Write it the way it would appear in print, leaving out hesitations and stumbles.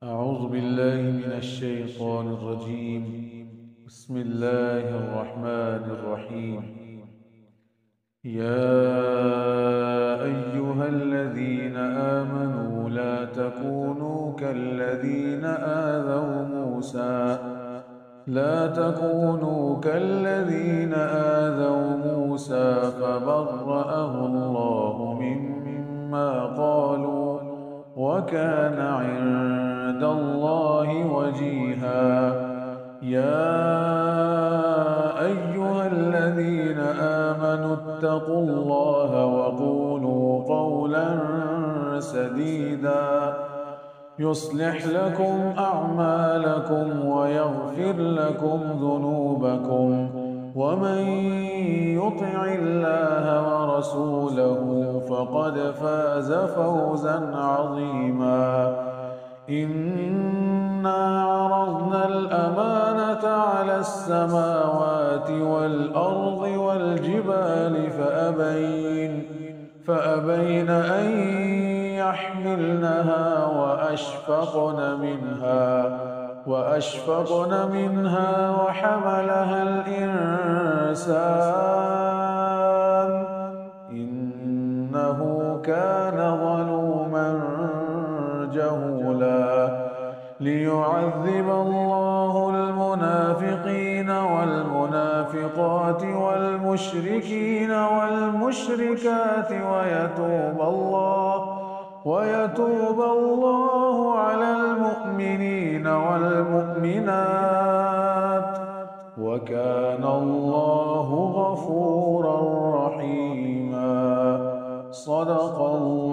أعوذ بالله من الشيطان الرجيم. بسم الله الرحمن الرحيم. يا أيها الذين آمنوا لا تكونوا كالذين آذوا موسى فبرأه الله مما قالوا وكان عند الله وجيها. يا أيها الذين آمنوا اتقوا الله وقولوا قولا سديدا يصلح لكم أعمالكم ويغفر لكم ذنوبكم، ومن يطع الله ورسوله فقد فاز فوزا عظيما. إنا عرضنا الأمانة على السماوات والأرض والجبال فأبين أن يحملنها وأشفقن منها وحملها الإنسان إنه كان ظلوما جهولا. ليعذب الله المنافقين والمنافقات والمشركين والمشركات ويتوب الله على المؤمنين والمؤمنات، وكان الله غفورا رحيما. صدق الله.